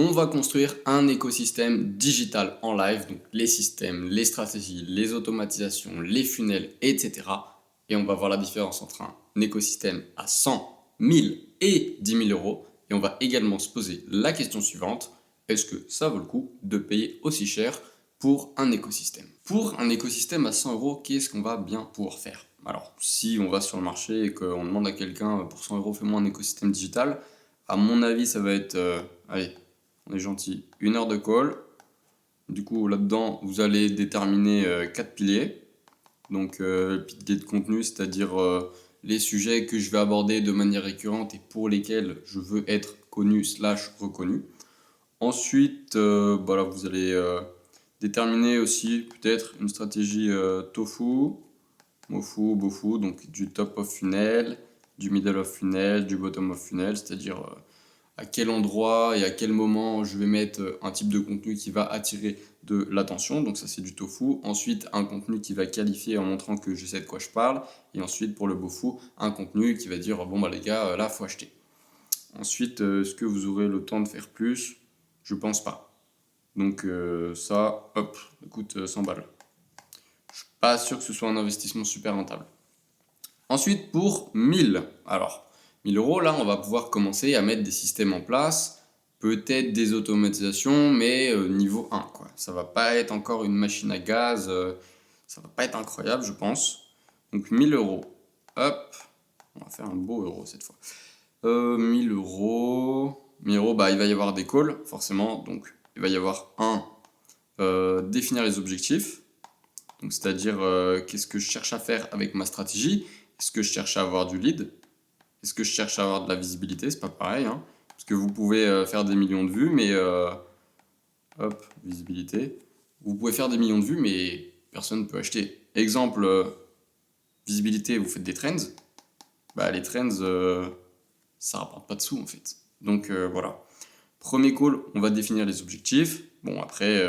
On va construire un écosystème digital en live, donc les systèmes, les stratégies, les automatisations, les funnels, etc. Et on va voir la différence entre un écosystème à 100, 1000 et 10 000 euros. Et on va également se poser la question suivante, est-ce que ça vaut le coup de payer aussi cher pour un écosystème? Pour un écosystème à 100 euros, qu'est-ce qu'on va bien pouvoir faire? Alors, si on va sur le marché et qu'on demande à quelqu'un pour 100 euros, fais-moi un écosystème digital, à mon avis, ça va être, allez, on est gentil, 1 heure de call. Du coup, là-dedans, vous allez déterminer 4 piliers. Donc, pilier de contenu, c'est-à-dire les sujets que je vais aborder de manière récurrente et pour lesquels je veux être connu slash reconnu. Ensuite, voilà, vous allez déterminer aussi peut-être une stratégie tofu, mofu, bofu, donc du top of funnel, du middle of funnel, du bottom of funnel, c'est-à-dire à quel endroit et à quel moment je vais mettre un type de contenu qui va attirer de l'attention. Donc ça, c'est du tofu. Ensuite, un contenu qui va qualifier en montrant que je sais de quoi je parle. Et ensuite, pour le bofu, un contenu qui va dire, bon bah les gars, là, faut acheter. Ensuite, est-ce que vous aurez le temps de faire plus? Je pense pas. Donc ça, hop, coûte 100 balles. Je suis pas sûr que ce soit un investissement super rentable. Ensuite, pour 1000, alors 1000 euros, là, on va pouvoir commencer à mettre des systèmes en place, peut-être des automatisations, mais niveau 1, quoi. Ça va pas être encore une machine à gaz, ça va pas être incroyable, je pense. Donc 1000 euros, hop, on va faire un beau euro cette fois. 1000 euros, 1000 euros, bah, il va y avoir des calls, forcément, donc il va y avoir définir les objectifs, donc c'est-à-dire qu'est-ce que je cherche à faire avec ma stratégie. Est-ce que je cherche à avoir du lead? Est-ce que je cherche à avoir de la visibilité? C'est pas pareil, hein. Parce que vous pouvez faire des millions de vues, mais hop, visibilité. Vous pouvez faire des millions de vues, mais personne ne peut acheter. Exemple, visibilité, vous faites des trends. Bah, les trends, ça rapporte pas de sous en fait. Donc voilà. Premier call, on va définir les objectifs. Bon, après,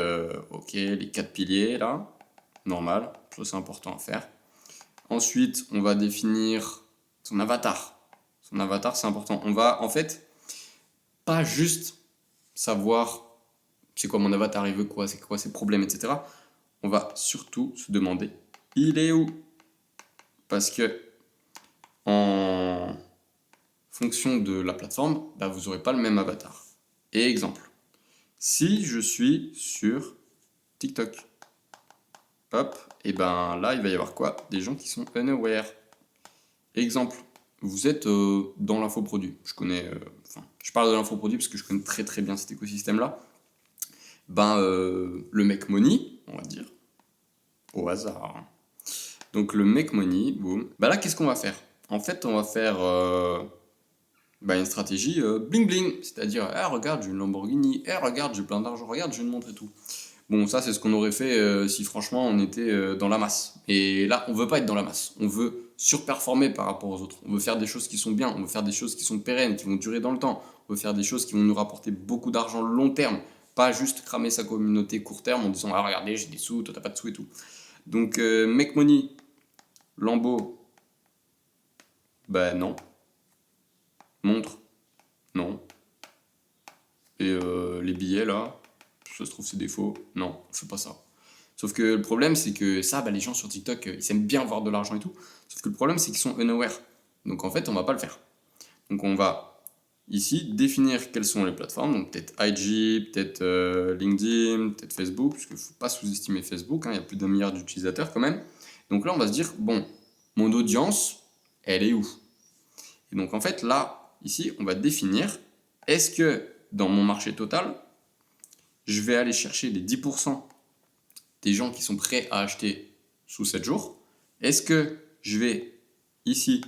ok, les 4 piliers là, normal, ça c'est important à faire. Ensuite, on va définir son avatar. Son avatar, c'est important. On va, en fait, pas juste savoir c'est quoi mon avatar, il veut quoi, c'est quoi ses problèmes, etc. On va surtout se demander, il est où? Parce que en fonction de la plateforme, bah, vous n'aurez pas le même avatar. Et exemple, si je suis sur TikTok, hop, et ben là, il va y avoir quoi? Des gens qui sont unaware. Exemple, vous êtes dans l'infoproduit. Je connais, je parle de l'infoproduit parce que je connais très très bien cet écosystème-là. Ben, le Make Money, on va dire, au hasard, hein. Donc le Make Money, boum. Ben là, qu'est-ce qu'on va faire? En fait, on va faire une stratégie bling bling, c'est-à-dire, ah, regarde, j'ai une Lamborghini, eh, regarde, j'ai plein d'argent, regarde, j'ai une montre et tout. Bon, ça, c'est ce qu'on aurait fait si franchement on était dans la masse. Et là, on veut pas être dans la masse. On veut surperformer par rapport aux autres. On veut faire des choses qui sont bien. On veut faire des choses qui sont pérennes, qui vont durer dans le temps. On veut faire des choses qui vont nous rapporter beaucoup d'argent long terme. Pas juste cramer sa communauté court terme en disant, ah, regardez, j'ai des sous, toi, t'as pas de sous et tout. Donc, Make Money, Lambo, ben non. Montre, non. Et les billets là, ça se trouve c'est des faux. Non, on fait pas ça. Sauf que le problème c'est que ça, bah, les gens sur TikTok, ils aiment bien voir de l'argent et tout. Sauf que le problème c'est qu'ils sont unaware. Donc en fait on va pas le faire. Donc on va ici définir quelles sont les plateformes. Donc peut-être IG, peut-être LinkedIn, peut-être Facebook. Parce qu'il faut pas sous-estimer Facebook, hein, il y a plus d'1 milliard d'utilisateurs quand même. Donc là on va se dire, bon, mon audience, elle est où? Et donc en fait là, ici on va définir, est-ce que dans mon marché total, je vais aller chercher les 10% des gens qui sont prêts à acheter sous 7 jours? Est-ce que je vais ici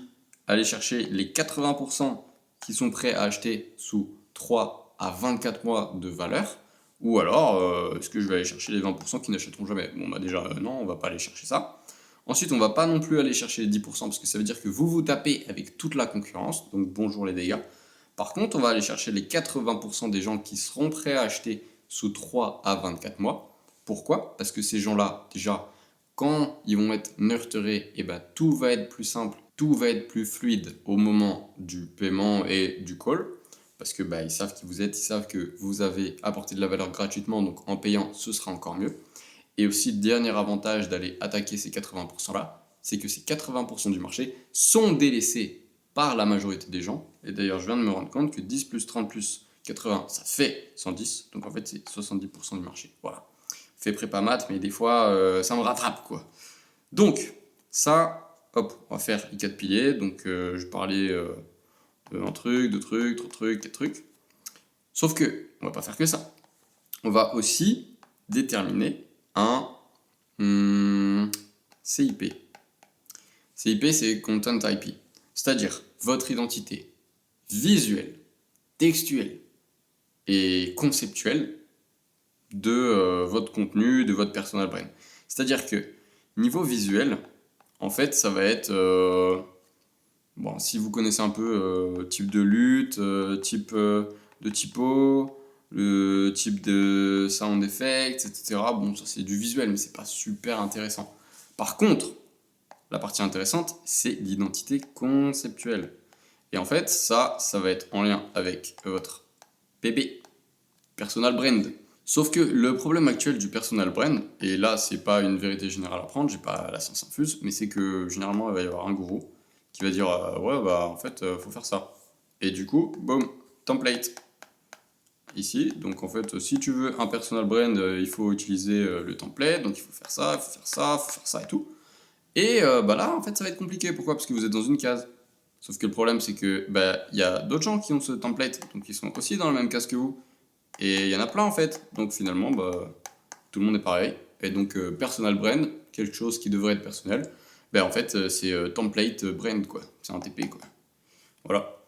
aller chercher les 80% qui sont prêts à acheter sous 3 à 24 mois de valeur? Ou alors, est-ce que je vais aller chercher les 20% qui n'achèteront jamais? Bon, bah déjà, non, on va pas aller chercher ça. Ensuite, on va pas non plus aller chercher les 10% parce que ça veut dire que vous vous tapez avec toute la concurrence. Donc, bonjour les dégâts. Par contre, on va aller chercher les 80% des gens qui seront prêts à acheter sous 3 à 24 mois. Pourquoi? Parce que ces gens-là, déjà, quand ils vont être nurturés, et ben, tout va être plus simple, tout va être plus fluide au moment du paiement et du call. parce que ils savent qui vous êtes, ils savent que vous avez apporté de la valeur gratuitement, donc en payant, ce sera encore mieux. Et aussi, le dernier avantage d'aller attaquer ces 80%-là, c'est que ces 80% du marché sont délaissés par la majorité des gens. Et d'ailleurs, je viens de me rendre compte que 10 plus 30 plus 80, ça fait 110. Donc en fait, c'est 70% du marché. Voilà. Fait prépa maths, mais des fois, ça me rattrape, quoi. Donc, ça, hop, on va faire les 4 piliers. Donc, je parlais de un truc, deux trucs, trois trucs, quatre trucs. Sauf que, on va pas faire que ça. On va aussi déterminer un CIP. CIP, c'est Content IP. C'est-à-dire votre identité visuelle, textuelle et conceptuelle de votre contenu, de votre personal brand. C'est-à-dire que niveau visuel, en fait, ça va être bon, si vous connaissez un peu type de lutte, type de typo, le type de sound effects, etc. Bon, ça c'est du visuel, mais c'est pas super intéressant. Par contre, la partie intéressante, c'est l'identité conceptuelle. Et en fait, ça va être en lien avec votre PB, personal brand. Sauf que le problème actuel du personal brand, et là c'est pas une vérité générale à prendre, j'ai pas la science infuse, mais c'est que généralement il va y avoir un gourou qui va dire ouais en fait faut faire ça. Et du coup, boum, template. Ici, donc en fait si tu veux un personal brand, il faut utiliser le template, donc il faut faire ça, il faut faire ça, il faut faire ça et tout. Et là en fait ça va être compliqué, pourquoi? Parce que vous êtes dans une case. Sauf que le problème c'est que il y a d'autres gens qui ont ce template, donc ils sont aussi dans la même case que vous. Et il y en a plein en fait. Donc finalement, tout le monde est pareil. Et donc personal brand, quelque chose qui devrait être personnel, en fait c'est template brand quoi. C'est un TP quoi. Voilà.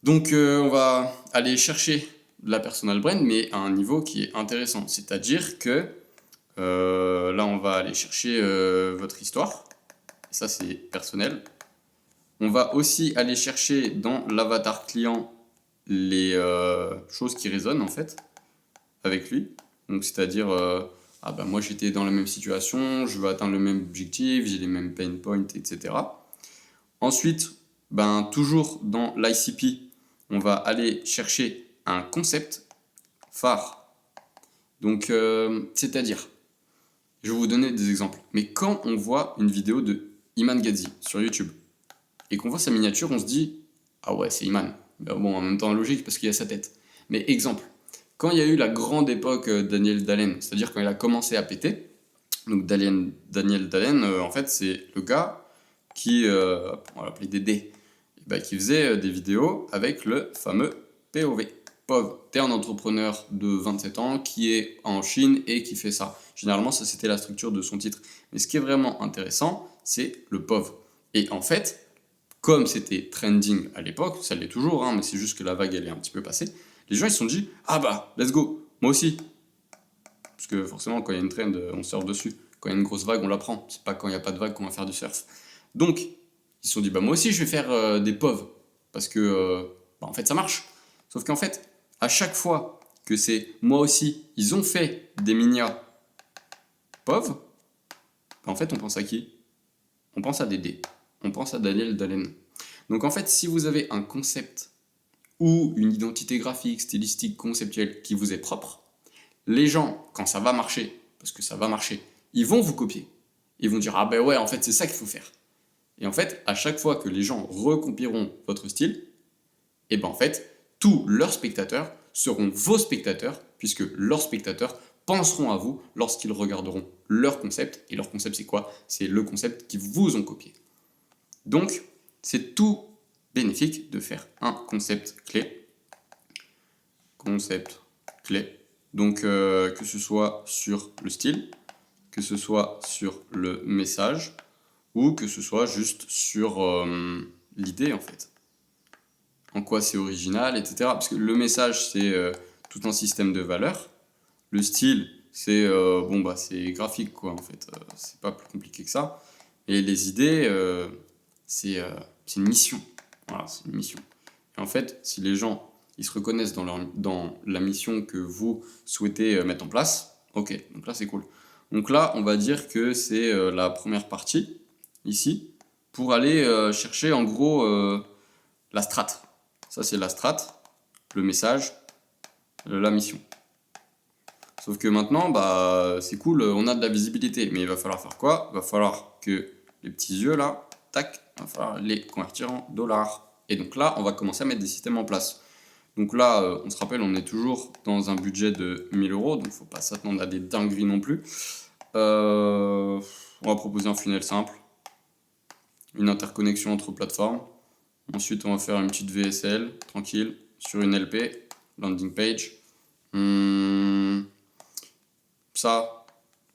Donc on va aller chercher la personal brand, mais à un niveau qui est intéressant. C'est-à-dire que là on va aller chercher votre histoire. Et ça c'est personnel. On va aussi aller chercher dans l'avatar client les choses qui résonnent en fait avec lui. Donc c'est-à-dire, moi j'étais dans la même situation, je veux atteindre le même objectif, j'ai les mêmes pain points, etc. Ensuite, toujours dans l'ICP, on va aller chercher un concept phare. Donc c'est-à-dire, je vais vous donner des exemples. Mais quand on voit une vidéo de Iman Gadzhi sur YouTube et qu'on voit sa miniature, on se dit ah ouais c'est Iman. Bon, en même temps logique parce qu'il y a sa tête. Mais exemple, quand il y a eu la grande époque Daniel Dalen, c'est-à-dire quand il a commencé à péter, donc Daniel Dalen, en fait, c'est le gars qui, on va l'appeler Dédé, qui faisait des vidéos avec le fameux POV. POV, t'es un entrepreneur de 27 ans qui est en Chine et qui fait ça. Généralement, ça c'était la structure de son titre. Mais ce qui est vraiment intéressant, c'est le POV. Et en fait, comme c'était trending à l'époque, ça l'est toujours, hein, mais c'est juste que la vague elle est un petit peu passée, les gens ils se sont dit let's go, moi aussi. Parce que forcément quand il y a une trend on surfe dessus, quand il y a une grosse vague on la prend, c'est pas quand il n'y a pas de vague qu'on va faire du surf. Donc ils se sont dit moi aussi je vais faire des POV, parce que en fait ça marche. Sauf qu'en fait à chaque fois que c'est moi aussi ils ont fait des minia POV, en fait on pense à qui? On pense à Dédé, on pense à Daniel Dalen. Donc en fait si vous avez un concept ou une identité graphique, stylistique, conceptuelle qui vous est propre, les gens, quand ça va marcher, parce que ça va marcher, ils vont vous copier. Ils vont dire ah ouais, en fait c'est ça qu'il faut faire. Et en fait, à chaque fois que les gens recompieront votre style, et en fait, tous leurs spectateurs seront vos spectateurs, puisque leurs spectateurs penseront à vous lorsqu'ils regarderont leur concept. Et leur concept c'est quoi? C'est le concept qu'ils vous ont copié. Donc, c'est tout bénéfique de faire un concept clé. Concept clé. Donc que ce soit sur le style, que ce soit sur le message, ou que ce soit juste sur l'idée en fait. En quoi c'est original, etc. Parce que le message c'est tout un système de valeurs. Le style c'est c'est graphique quoi en fait. C'est pas plus compliqué que ça. Et les idées c'est une mission. Voilà, c'est une mission. Et en fait, si les gens ils se reconnaissent dans la mission que vous souhaitez mettre en place, ok, donc là c'est cool. Donc là, on va dire que c'est la première partie, ici, pour aller chercher en gros la strat. Ça c'est la strat. le message, la mission. Sauf que maintenant, c'est cool, on a de la visibilité, mais il va falloir faire quoi? Il va falloir que les petits yeux là, tac, il va falloir les convertir en dollars. Et donc là, on va commencer à mettre des systèmes en place. Donc là, on se rappelle, on est toujours dans un budget de 1000 euros, donc il ne faut pas s'attendre à des dingueries non plus. On va proposer un funnel simple, une interconnexion entre plateformes. Ensuite, on va faire une petite VSL, tranquille, sur une LP, landing page. Ça,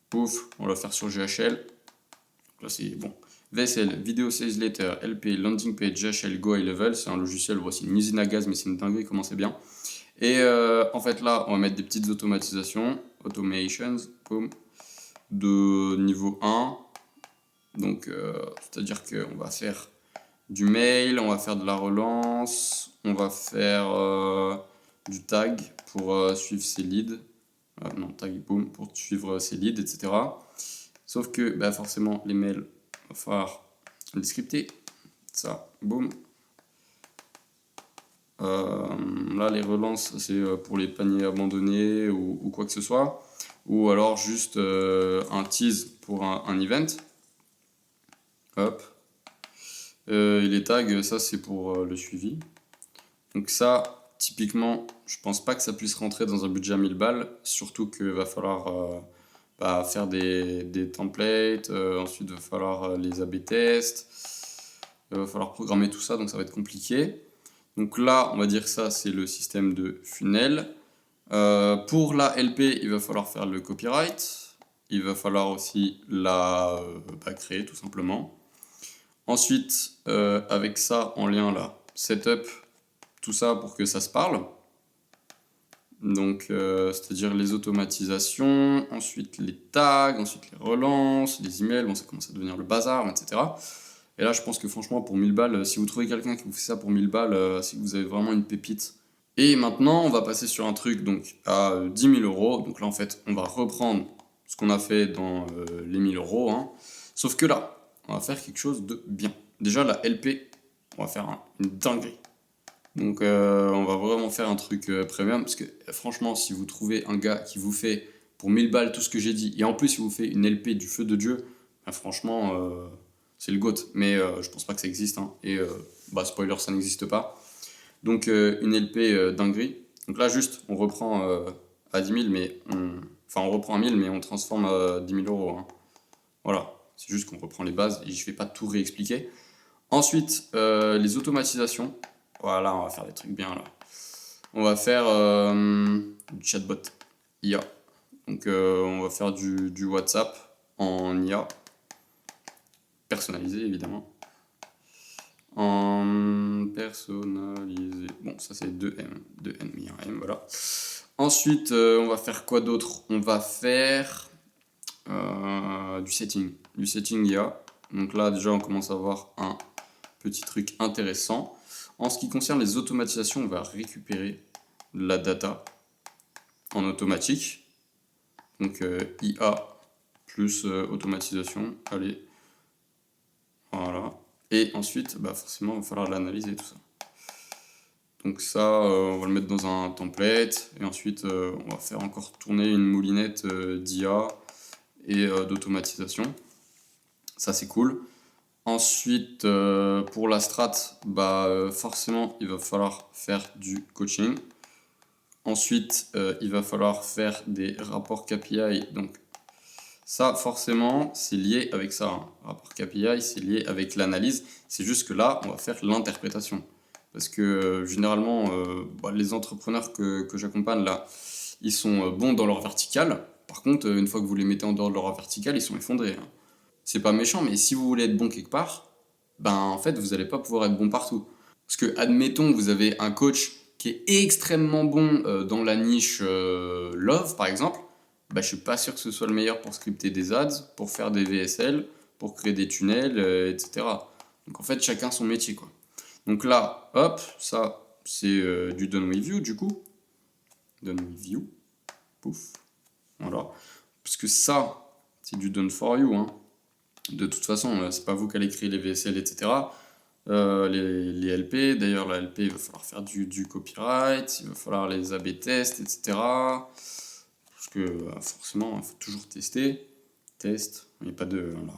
pouf, on va le faire sur GHL. Donc là, c'est bon. VSL, Video Sales Letter, LP, Landing Page, GHL, Go High Level. C'est un logiciel, voici une usine à gaz, mais c'est une dinguerie, comment c'est bien. Et en fait, là, on va mettre des petites automations, boom, de niveau 1. Donc, c'est-à-dire qu'on va faire du mail, on va faire de la relance, on va faire du tag pour suivre ses leads. Tag, boom, pour suivre ses leads, etc. Sauf que forcément, les mails, il va falloir les scripter. Ça, boum. Là, les relances, c'est pour les paniers abandonnés ou quoi que ce soit. Ou alors juste un tease pour un event. Hop. Et les tags, ça, c'est pour le suivi. Donc ça, typiquement, je pense pas que ça puisse rentrer dans un budget à 1000 balles. Surtout qu'il va falloir faire des templates. Ensuite, il va falloir les A/B tests. Il va falloir programmer tout ça, donc ça va être compliqué. Donc là, on va dire que ça, c'est le système de funnel. Pour la LP, il va falloir faire le copyright. Il va falloir aussi la créer, tout simplement. Ensuite, avec ça en lien, là, setup, tout ça pour que ça se parle. Donc, c'est-à-dire les automatisations, ensuite les tags, ensuite les relances, les emails, bon, ça commence à devenir le bazar, etc. Et là, je pense que franchement, pour 1000 balles, si vous trouvez quelqu'un qui vous fait ça pour 1000 balles, c'est que vous avez vraiment une pépite. Et maintenant, on va passer sur un truc donc à 10 000 euros. Donc là, en fait, on va reprendre ce qu'on a fait dans les 1000 euros. Hein. Sauf que là, on va faire quelque chose de bien. Déjà, la LP, on va faire une dinguerie. Donc, on va vraiment faire un truc premium. Parce que franchement, si vous trouvez un gars qui vous fait pour 1000 balles tout ce que j'ai dit, et en plus, il vous fait une LP du feu de Dieu, franchement, c'est le GOAT. Mais je pense pas que ça existe. Hein. Et spoiler, ça n'existe pas. Donc, une LP dinguerie. Donc là, juste, on reprend à 10 000, mais on reprend à 1000, mais on transforme à 10 000 euros. Hein. Voilà, c'est juste qu'on reprend les bases et je vais pas tout réexpliquer. Ensuite, les automatisations. Voilà, on va faire des trucs bien là. On va faire du chatbot IA. Donc, on va faire du WhatsApp en IA. Personnalisé, évidemment. En personnalisé. Bon, ça c'est 2M. 2N, mais un M, voilà. Ensuite, on va faire quoi d'autre? On va faire du setting. Du setting IA. Donc là, déjà, on commence à avoir un petit truc intéressant. En ce qui concerne les automatisations, on va récupérer la data en automatique. Donc IA plus automatisation. Allez. Voilà. Et ensuite, forcément, il va falloir l'analyser tout ça. Donc ça, on va le mettre dans un template. Et ensuite, on va faire encore tourner une moulinette d'IA et d'automatisation. Ça, c'est cool. Ensuite, pour la strat, forcément, il va falloir faire du coaching. Ensuite, il va falloir faire des rapports KPI. Donc, ça, forcément, c'est lié avec ça. Hein. Rapport KPI, c'est lié avec l'analyse. C'est juste que là, on va faire l'interprétation. Parce que généralement, les entrepreneurs que j'accompagne là, ils sont bons dans leur verticale. Par contre, une fois que vous les mettez en dehors de leur verticale, ils sont effondrés. Hein. C'est pas méchant, mais si vous voulez être bon quelque part, en fait, vous n'allez pas pouvoir être bon partout. Parce que, admettons, vous avez un coach qui est extrêmement bon dans la niche Love, par exemple. Je suis pas sûr que ce soit le meilleur pour scripter des ads, pour faire des VSL, pour créer des tunnels, etc. Donc en fait, chacun son métier, quoi. Donc là, hop, ça, c'est du done with you, du coup. Done with you. Pouf. Voilà. Parce que ça, c'est du done for you, hein. De toute façon, c'est pas vous qui allez créer les VSL, etc. les LP. D'ailleurs, la LP, il va falloir faire du copyright, il va falloir les A/B tests, etc. Parce que forcément, il faut toujours tester. Test, il n'y a pas de... Voilà.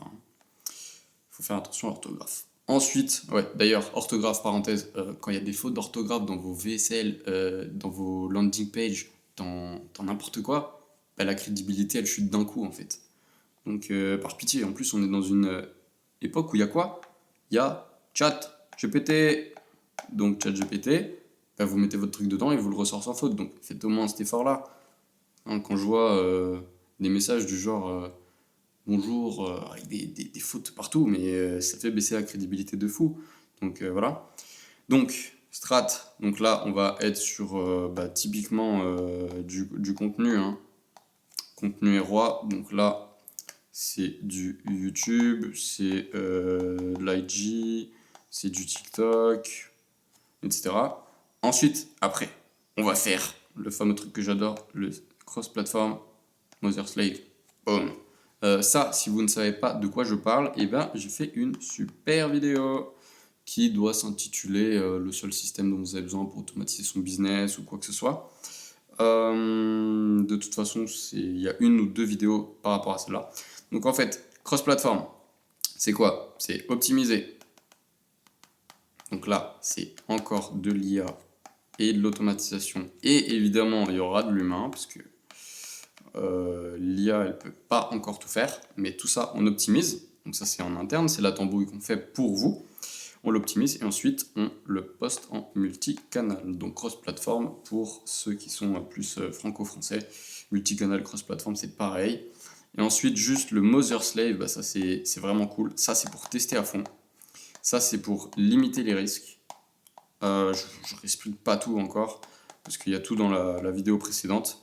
Il faut faire attention à l'orthographe. Ensuite, ouais, d'ailleurs, orthographe, parenthèse, quand il y a des fautes d'orthographe dans vos VSL, dans vos landing pages, dans n'importe quoi, bah, la crédibilité, elle chute d'un coup, en fait. Donc, par pitié, en plus, on est dans une époque où il y a quoi? Il y a chat, GPT. Donc, chat GPT, bah, vous mettez votre truc dedans et vous le ressort sans faute. Donc, faites au moins cet effort-là. Hein, quand je vois des messages du genre bonjour, avec des fautes partout, mais ça fait baisser la crédibilité de fou. Donc, voilà. Donc, strat, donc là, on va être sur typiquement du contenu. Hein. Contenu est roi. Donc là, c'est du YouTube, c'est de l'IG, c'est du TikTok, etc. Ensuite, après, on va faire le fameux truc que j'adore, le cross-platform Mother Slave. Boom. Ça, si vous ne savez pas de quoi je parle, eh ben, j'ai fait une super vidéo qui doit s'intituler le seul système dont vous avez besoin pour automatiser son business ou quoi que ce soit. De toute façon, il y a une ou deux vidéos par rapport à celle-là. Donc en fait, cross-platform, c'est quoi? C'est optimiser. Donc là, c'est encore de l'IA et de l'automatisation. Et évidemment, il y aura de l'humain, parce que l'IA, elle ne peut pas encore tout faire. Mais tout ça, on optimise. Donc ça, c'est en interne, c'est la tambouille qu'on fait pour vous. On l'optimise et ensuite on le poste en multicanal. Donc cross-platform pour ceux qui sont plus franco-français. Multicanal, cross-platform, c'est pareil. Et ensuite, juste le Mother Slave, bah ça c'est vraiment cool. Ça c'est pour tester à fond. Ça c'est pour limiter les risques. Je ne réexplique pas tout encore, parce qu'il y a tout dans la vidéo précédente.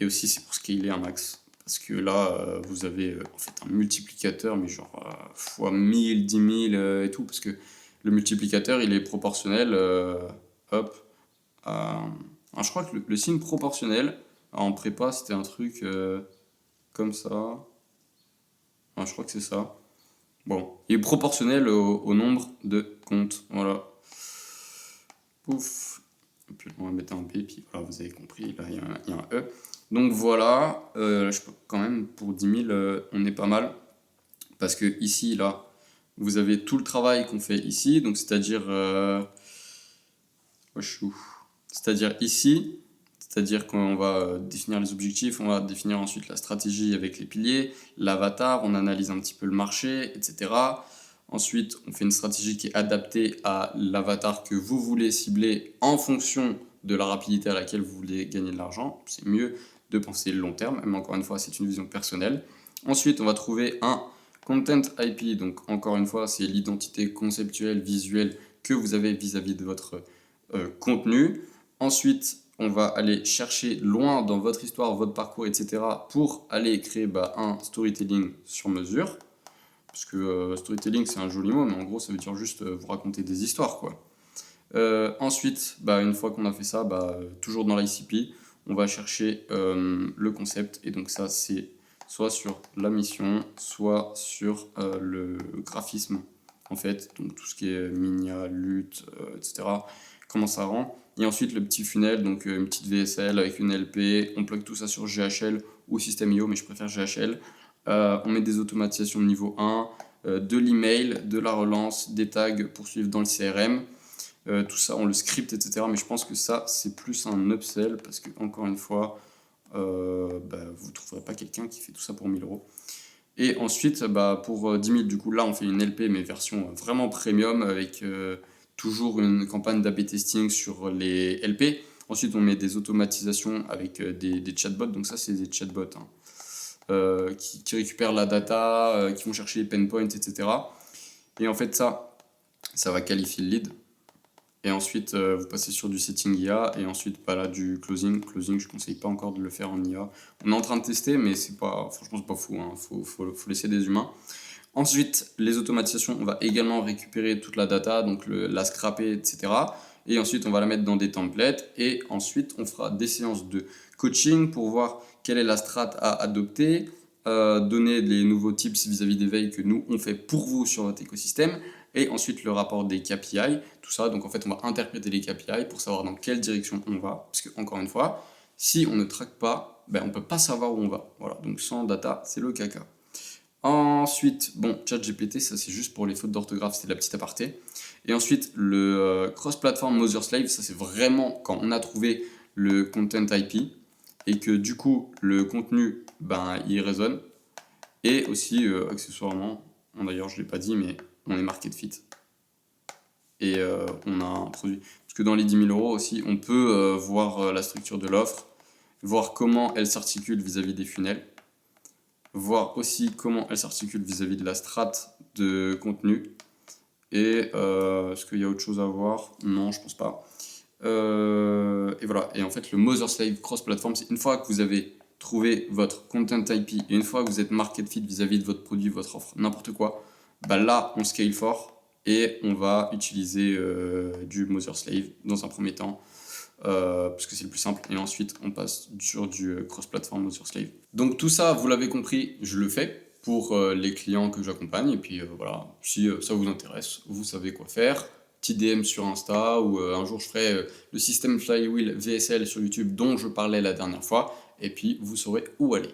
Et aussi c'est pour scaler un max. Parce que là, vous avez en fait un multiplicateur, mais genre fois 1000, 10 000 et tout. Parce que le multiplicateur, il est proportionnel hop, je crois que le signe proportionnel, en prépa, c'était un truc comme ça. Je crois que c'est ça. Bon, il est proportionnel au nombre de comptes. Voilà. Pouf. Et puis on va mettre un B, puis voilà, vous avez compris, là, il y a un E. Donc voilà, je peux quand même, pour 10 000, on est pas mal. Parce que ici, là, vous avez tout le travail qu'on fait ici, donc c'est-à-dire... c'est-à-dire ici, c'est-à-dire qu'on va définir les objectifs, on va définir ensuite la stratégie avec les piliers, l'avatar, on analyse un petit peu le marché, etc. Ensuite, on fait une stratégie qui est adaptée à l'avatar que vous voulez cibler en fonction de la rapidité à laquelle vous voulez gagner de l'argent. C'est mieux de penser long terme, mais encore une fois, c'est une vision personnelle. Ensuite, on va trouver un content IP, donc encore une fois, c'est l'identité conceptuelle, visuelle que vous avez vis-à-vis de votre contenu. Ensuite, on va aller chercher loin dans votre histoire, votre parcours, etc. pour aller créer un storytelling sur mesure. Parce que storytelling, c'est un joli mot, mais en gros, ça veut dire juste vous raconter des histoires, quoi. Ensuite, une fois qu'on a fait ça, toujours dans l'ICP, on va chercher le concept. Et donc ça, c'est soit sur la mission, soit sur le graphisme, en fait. Donc tout ce qui est minia, lutte, etc. Comment ça rend. Et ensuite, le petit funnel, donc une petite VSL avec une LP. On plug tout ça sur GHL ou System.io, mais je préfère GHL. On met des automatisations de niveau 1, de l'email, de la relance, des tags pour suivre dans le CRM. Tout ça, on le script, etc. Mais je pense que ça, c'est plus un upsell parce que, encore une fois, vous ne trouverez pas quelqu'un qui fait tout ça pour 1000 euros. Et ensuite, pour 10 000, du coup, là, on fait une LP, mais version vraiment premium avec toujours une campagne d'A/B testing sur les LP. Ensuite, on met des automatisations avec des chatbots. Donc ça, c'est des chatbots qui récupèrent la data, qui vont chercher les pain points, etc. Et en fait, ça va qualifier le lead. Et ensuite, vous passez sur du setting IA et ensuite du closing. Closing, je ne conseille pas encore de le faire en IA. On est en train de tester, mais franchement, c'est pas fou. Hein. Faut laisser des humains. Ensuite, les automatisations, on va également récupérer toute la data, donc la scraper, etc. Et ensuite, on va la mettre dans des templates. Et ensuite, on fera des séances de coaching pour voir quelle est la strat à adopter, donner des nouveaux tips vis-à-vis des veilles que nous, on fait pour vous sur votre écosystème, et ensuite le rapport des KPI, tout ça. Donc en fait, on va interpréter les KPI pour savoir dans quelle direction on va, parce que encore une fois, si on ne traque pas, on ne peut pas savoir où on va. Voilà, donc sans data, c'est le caca. Ensuite, bon, ChatGPT, ça c'est juste pour les fautes d'orthographe, c'est la petite aparté. Et ensuite, le cross-platform Mother Slave, ça c'est vraiment quand on a trouvé le content IP et que du coup, le contenu, il résonne. Et aussi, accessoirement, d'ailleurs je ne l'ai pas dit, mais on est market fit. Et on a un produit. Parce que dans les 10 000 euros aussi, on peut voir la structure de l'offre, voir comment elle s'articule vis-à-vis des funnels, voir aussi comment elle s'articule vis-à-vis de la strate de contenu. Et est-ce qu'il y a autre chose à voir? Non, je pense pas. Et voilà. Et en fait, le Mother Slave cross-platform, c'est une fois que vous avez trouvé votre content IP et une fois que vous êtes market fit vis-à-vis de votre produit, votre offre, n'importe quoi, là, on scale fort et on va utiliser du Mother Slave dans un premier temps. Parce que c'est le plus simple, et ensuite on passe sur du cross-platform Mother Slave. Donc tout ça, vous l'avez compris, je le fais pour les clients que j'accompagne, et puis voilà, si ça vous intéresse, vous savez quoi faire. Petit DM sur Insta, ou un jour je ferai le système Flywheel VSL sur YouTube dont je parlais la dernière fois, et puis vous saurez où aller.